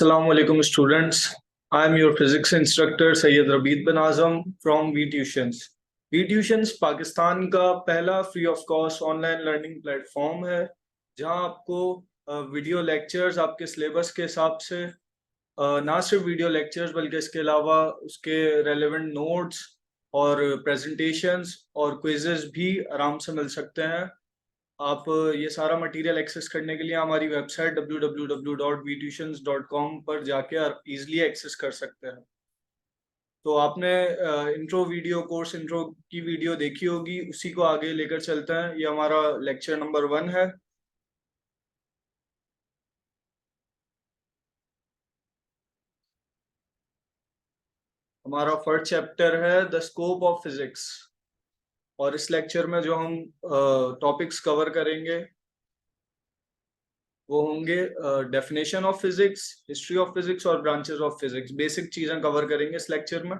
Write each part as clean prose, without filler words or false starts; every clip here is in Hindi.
Assalamu alaikum students. I am your physics instructor Sayyid Rabeed bin Azam from VTutions. VTutions Pakistan का पहला free of cost online learning platform है जहां आपको वीडियो लेक्चर्स आपके सिलेबस के हिसाब से ना सिर्फ वीडियो लेक्चर्स बल्कि इसके अलावा उसके रेलेवेंट नोट्स और प्रेजेंटेशंस और क्विजेस भी आराम से मिल सकते हैं। आप ये सारा मटेरियल एक्सेस करने के लिए हमारी वेबसाइट www.vtuitions.com पर जाके आप इजीली एक्सेस कर सकते हैं। तो आपने इंट्रो वीडियो कोर्स इंट्रो की वीडियो देखी होगी, उसी को आगे लेकर चलते हैं। ये हमारा लेक्चर नंबर 1 है। हमारा फर्स्ट चैप्टर है द स्कोप ऑफ फिजिक्स और इस लेक्चर में जो हम टॉपिक्स कवर करेंगे वो होंगे definition of physics, history of physics और ब्रांचेस ऑफ फिजिक्स। बेसिक चीजें कवर करेंगे इस लेक्चर में।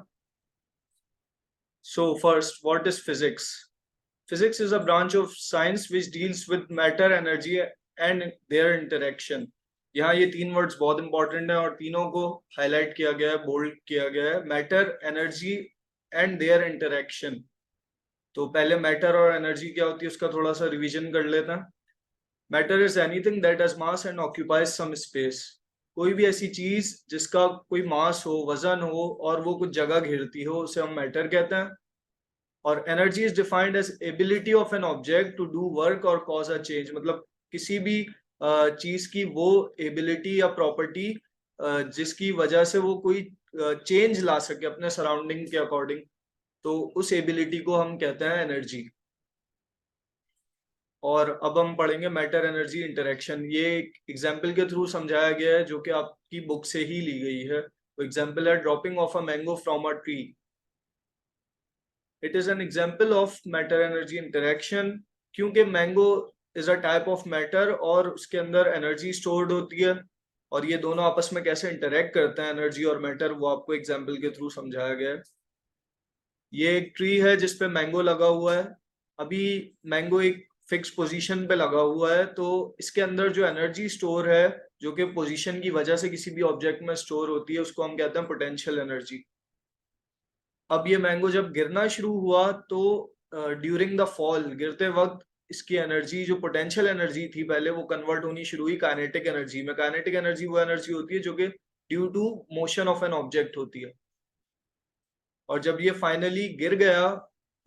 So first, what is physics? Physics is a branch of science which deals with matter, energy and their interaction. यहाँ ये तीन वर्ड्स बहुत इंपॉर्टेंट है और तीनों को हाईलाइट किया गया है, बोल्ड किया गया है। Matter, energy and there interaction. तो पहले मैटर और एनर्जी क्या होती है उसका थोड़ा सा रिवीजन कर लेते हैं। Matter is anything that has mass and occupies some space. कोई भी ऐसी चीज जिसका कोई मास हो, वजन हो और वो कुछ जगह घेरती हो, उसे हम मैटर कहते हैं। और energy is defined as ability of an object to do work और कॉज अ चेंज। मतलब किसी भी चीज की वो एबिलिटी या प्रॉपर्टी जिसकी वजह से वो कोई चेंज ला सके अपने सराउंडिंग के अकॉर्डिंग, तो उस एबिलिटी को हम कहते हैं एनर्जी। और अब हम पढ़ेंगे मैटर एनर्जी इंटरेक्शन। ये एक एग्जाम्पल के थ्रू समझाया गया है जो कि आपकी बुक से ही ली गई है। तो एग्जाम्पल है dropping off a mango from a tree. It is an example of matter energy interaction क्योंकि mango is a type of matter और उसके अंदर एनर्जी स्टोर्ड होती है और ये दोनों आपस में कैसे इंटरेक्ट करते हैं एनर्जी और मैटर, वो आपको एग्जाम्पल के थ्रू समझाया गया है। ये एक ट्री है जिसपे मैंगो लगा हुआ है। अभी मैंगो एक फिक्स पोजीशन पे लगा हुआ है, तो इसके अंदर जो एनर्जी स्टोर है जो कि पोजीशन की वजह से किसी भी ऑब्जेक्ट में स्टोर होती है उसको हम कहते हैं पोटेंशियल एनर्जी। अब ये मैंगो जब गिरना शुरू हुआ तो ड्यूरिंग द फॉल, गिरते वक्त इसकी एनर्जी जो पोटेंशियल एनर्जी थी पहले, वो कन्वर्ट होनी शुरू हुई काइनेटिक एनर्जी में। काइनेटिक एनर्जी वो एनर्जी होती है जो कि due to motion of an object होती है। और जब ये फाइनली गिर गया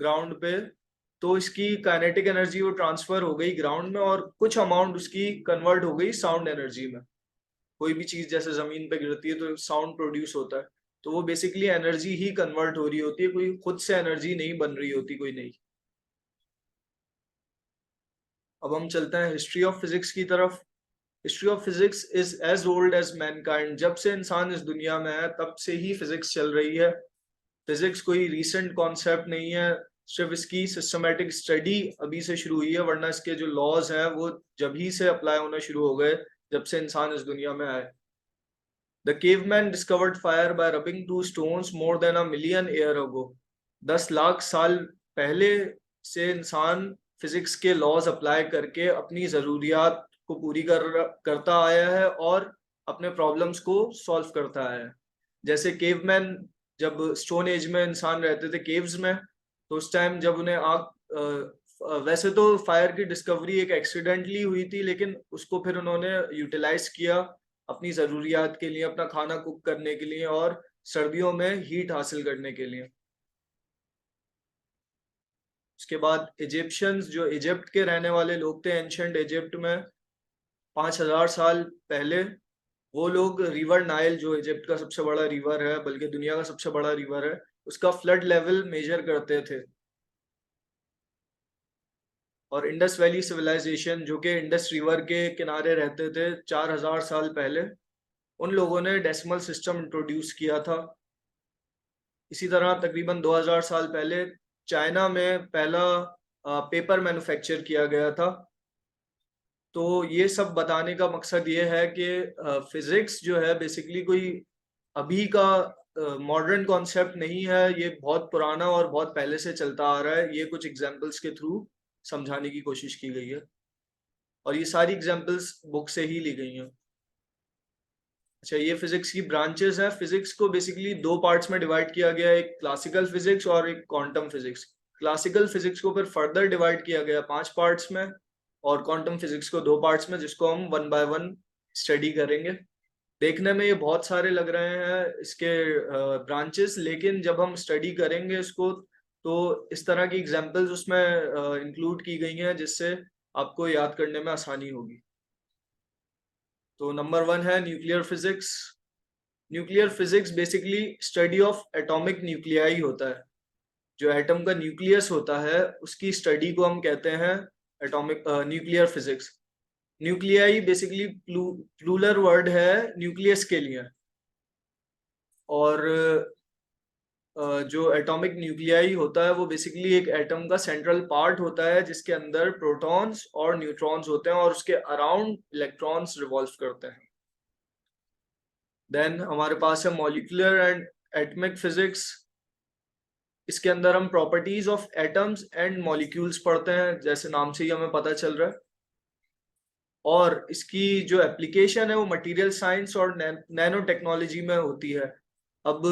ग्राउंड पे तो इसकी काइनेटिक एनर्जी वो ट्रांसफर हो गई ग्राउंड में और कुछ अमाउंट उसकी कन्वर्ट हो गई साउंड एनर्जी में। कोई भी चीज जैसे जमीन पे गिरती है तो साउंड प्रोड्यूस होता है, तो वो बेसिकली एनर्जी ही कन्वर्ट हो रही होती है, कोई खुद से एनर्जी नहीं बन रही होती कोई नहीं। अब हम चलते हैं हिस्ट्री ऑफ फिजिक्स की तरफ। History of physics is as old as mankind. जब से इंसान इस दुनिया में है तब से ही फिजिक्स चल रही है। फिजिक्स कोई रीसेंट कॉन्सेप्ट नहीं है, सिर्फ इसकी सिस्टमेटिक स्टडी अभी से शुरू हुई है, वरना इसके जो लॉज हैं वो जब ही से अप्लाई होना शुरू हो गए जब से इंसान इस दुनिया में आए। The caveman discovered fire by rubbing two stones more than a million year ago. 10 lakh साल पहले से इंसान फिजिक्स के लॉज अप्लाई करके अपनी जरूरियात को पूरी करता आया है और अपने प्रॉब्लम्स को सॉल्व करता आया है। जैसे केवमैन, जब स्टोन एज में इंसान रहते थे केव्स में, तो उस टाइम जब उन्हें आग वैसे तो फायर की डिस्कवरी एक एक्सीडेंटली हुई थी, लेकिन उसको फिर उन्होंने यूटिलाइज किया अपनी जरूरियात के लिए, अपना खाना कुक करने के लिए और सर्दियों में हीट हासिल करने के लिए। उसके बाद इजिप्शियंस, जो इजिप्ट के रहने वाले लोग थे एंशंट इजिप्ट में 5000 साल पहले, वो लोग रिवर नाइल, जो इजिप्ट का सबसे बड़ा रिवर है बल्कि दुनिया का सबसे बड़ा रिवर है, उसका फ्लड लेवल मेजर करते थे। और इंडस वैली सिविलाइजेशन जो कि इंडस रिवर के किनारे रहते थे 4000 साल पहले, उन लोगों ने डेसिमल सिस्टम इंट्रोड्यूस किया था। इसी तरह तकरीबन 2000 साल पहले चाइना में पहला पेपर मैन्युफैक्चर किया गया था। तो ये सब बताने का मकसद ये है कि फिजिक्स जो है बेसिकली कोई अभी का मॉडर्न कॉन्सेप्ट नहीं है, ये बहुत पुराना और बहुत पहले से चलता आ रहा है। ये कुछ एग्जांपल्स के थ्रू समझाने की कोशिश की गई है और ये सारी एग्जांपल्स बुक से ही ली गई हैं। अच्छा, ये फिजिक्स की ब्रांचेस हैं। फिजिक्स को बेसिकली दो पार्ट्स में डिवाइड किया गया है, एक क्लासिकल फिजिक्स और एक क्वांटम फिजिक्स। क्लासिकल फिजिक्स को फिर फर्दर डिवाइड किया गया 5 पार्ट्स में, और क्वांटम फिजिक्स को 2 पार्ट्स में, जिसको हम वन बाय वन स्टडी करेंगे। देखने में ये बहुत सारे लग रहे हैं इसके ब्रांचेस, लेकिन जब हम स्टडी करेंगे इसको तो इस तरह की एग्जांपल्स उसमें इंक्लूड की गई हैं जिससे आपको याद करने में आसानी होगी। तो नंबर 1 है nuclear physics. Nuclear physics basically study of atomic nuclei होता है। जो एटम का न्यूक्लियस होता है उसकी स्टडी को हम कहते हैं atomic nuclear physics. Nuclei basically plural word है न्यूक्लियस के लिए। और जो एटॉमिक न्यूक्लियाई होता है वो बेसिकली एक एटम का सेंट्रल पार्ट होता है जिसके अंदर प्रोटॉन्स और न्यूट्रॉन्स होते हैं और उसके अराउंड इलेक्ट्रॉन्स रिवॉल्व करते हैं। देन हमारे पास है मॉलिक्यूलर एंड एटॉमिक फिजिक्स। इसके अंदर हम properties of atoms and molecules पढ़ते हैं, जैसे नाम से ही हमें पता चल रहा है। और इसकी जो एप्लीकेशन है वो मटेरियल साइंस और नैनो टेक्नोलॉजी में होती है। अब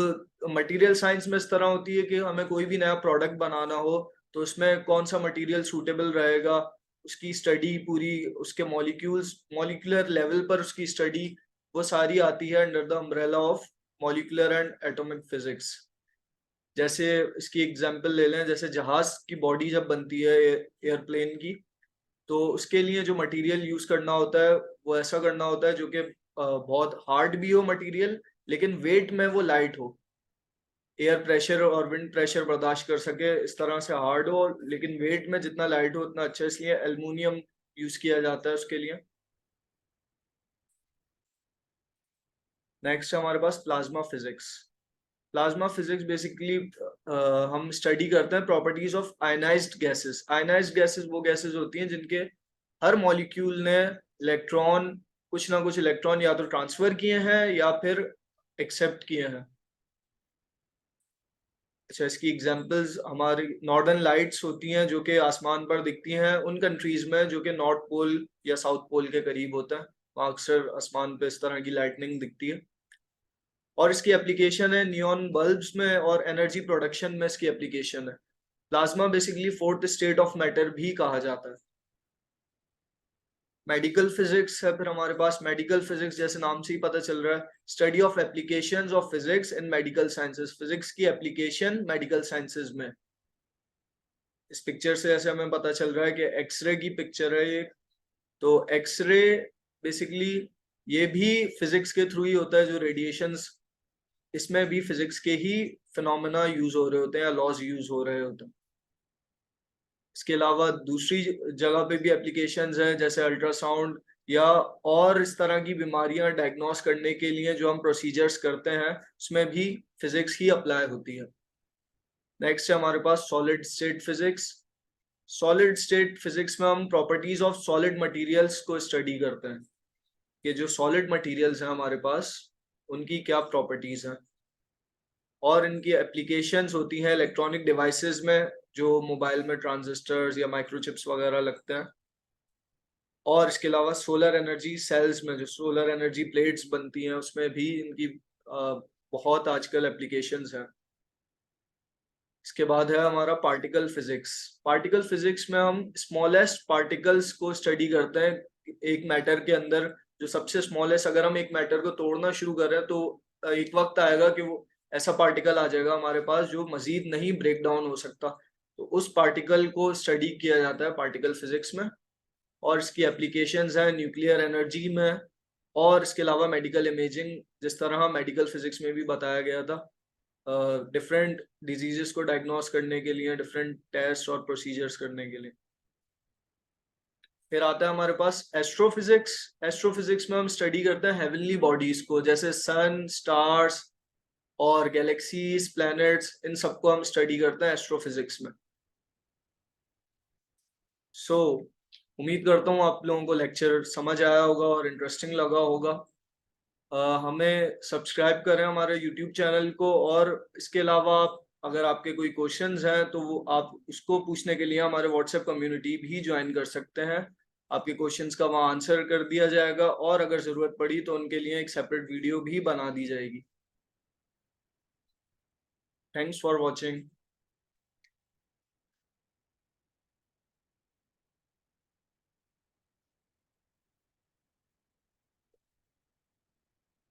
मटेरियल साइंस में इस तरह होती है कि हमें कोई भी नया प्रोडक्ट बनाना हो तो उसमें कौन सा मटेरियल सूटेबल रहेगा, उसकी स्टडी पूरी, उसके मॉलिक्यूलर लेवल पर उसकी स्टडी, वो सारी आती है under the umbrella of molecular and atomic physics. जैसे इसकी एग्जांपल ले लें, जैसे जहाज की बॉडी जब बनती है एयरप्लेन की, तो उसके लिए जो मटेरियल यूज करना होता है वो ऐसा करना होता है जो कि बहुत हार्ड भी हो मटेरियल, लेकिन वेट में वो लाइट हो, एयर प्रेशर और विंड प्रेशर बर्दाश्त कर सके, इस तरह से हार्ड हो, लेकिन वेट में जितना लाइट हो उतना अच्छा। इसलिए एल्युमिनियम यूज किया जाता है उसके लिए। नेक्स्ट है हमारे पास plasma physics. Plasma physics basically हम स्टडी करते हैं properties of ionised gases. Ionised gases वो गैसेस होती हैं जिनके हर मॉलिक्यूल ने इलेक्ट्रॉन, कुछ ना कुछ इलेक्ट्रॉन या तो ट्रांसफर किए हैं या फिर एक्सेप्ट किए हैं। अच्छा, इसकी एग्जांपल्स हमारी नॉर्दर्न लाइट्स होती हैं जो कि आसमान पर दिखती हैं उन कंट्रीज में जो कि नॉर्थ पोल या साउथ पोल के करीब होता है, वहाँ अक्सर आसमान पे इस तरह की लाइटनिंग दिखती है। और इसकी एप्लीकेशन है नियॉन बल्ब्स में और एनर्जी प्रोडक्शन में इसकी एप्लीकेशन है। Plasma basically fourth state of matter भी कहा जाता है। मेडिकल फिजिक्स है फिर हमारे पास। मेडिकल फिजिक्स जैसे नाम से ही पता चल रहा है, study of applications of physics in medical sciences. Physics की एप्लीकेशन मेडिकल साइंसेस में। इस पिक्चर से ऐसे हमें पता चल रहा है कि एक्सरे की पिक्चर है ये। तो एक्सरे बेसिकली ये भी फिजिक्स के थ्रू ही होता है, जो रेडिएशंस, इसमें भी फिजिक्स के ही फिनोमेना यूज हो रहे होते हैं या लॉज यूज हो रहे होते हैं। इसके अलावा दूसरी जगह पे भी एप्लीकेशंस हैं, जैसे अल्ट्रासाउंड या और इस तरह की बीमारियां डायग्नोस करने के लिए जो हम प्रोसीजर्स करते हैं उसमें भी फिजिक्स ही अप्लाई होती है। नेक्स्ट है हमारे पास solid state physics. Solid state physics में हम प्रॉपर्टीज ऑफ सॉलिड मटेरियल्स को स्टडी करते हैं कि जो सॉलिड मटेरियल्स हैं हमारे पास उनकी क्या प्रॉपर्टीज हैं, और इनकी एप्लीकेशंस होती हैं इलेक्ट्रॉनिक डिवाइसेस में, जो मोबाइल में ट्रांजिस्टर्स या माइक्रोचिप्स वगैरह लगते हैं। और इसके अलावा सोलर एनर्जी सेल्स में जो सोलर एनर्जी प्लेट्स बनती हैं उसमें भी इनकी बहुत आजकल एप्लीकेशंस हैं। इसके बाद है हमारा पार्टिकल फिजिक्स। पार्टिकल फिजिक्स में हम स्मॉलेस्ट पार्टिकल्स को स्टडी करते हैं एक मैटर के अंदर। जो सबसे स्मॉलेस्ट, अगर हम एक मैटर को तोड़ना शुरू कर रहे हैं तो एक वक्त आएगा कि वो ऐसा पार्टिकल आ जाएगा हमारे पास जो मजीद नहीं ब्रेक डाउन हो सकता, तो उस पार्टिकल को स्टडी किया जाता है पार्टिकल फिजिक्स में। और इसकी एप्लीकेशंस हैं न्यूक्लियर एनर्जी में, और इसके अलावा मेडिकल इमेजिंग, जिस तरह मेडिकल फिजिक्स में भी बताया गया था, डिफरेंट डिजीजेस को डायग्नोस करने के लिए, डिफरेंट टेस्ट और प्रोसीजर्स करने के लिए। फिर आता है हमारे पास एस्ट्रोफिजिक्स। एस्ट्रोफिजिक्स में हम स्टडी करते हैं हेवनली बॉडीज को, जैसे सन, स्टार्स और गैलेक्सीज, प्लैनेट्स, इन सबको हम स्टडी करते हैं एस्ट्रोफिजिक्स में। सो उम्मीद करता हूँ आप लोगों को लेक्चर समझ आया होगा और इंटरेस्टिंग लगा होगा। हमें सब्सक्राइब करें हमारे यूट्यूब चैनल को, और इसके अलावा अगर आपके कोई क्वेश्चंस हैं तो वो आप उसको पूछने के लिए हमारे व्हाट्सएप कम्युनिटी भी ज्वाइन कर सकते हैं। आपके क्वेश्चंस का वहाँ आंसर कर दिया जाएगा, और अगर जरूरत पड़ी तो उनके लिए एक सेपरेट वीडियो भी बना दी जाएगी। Thanks for watching.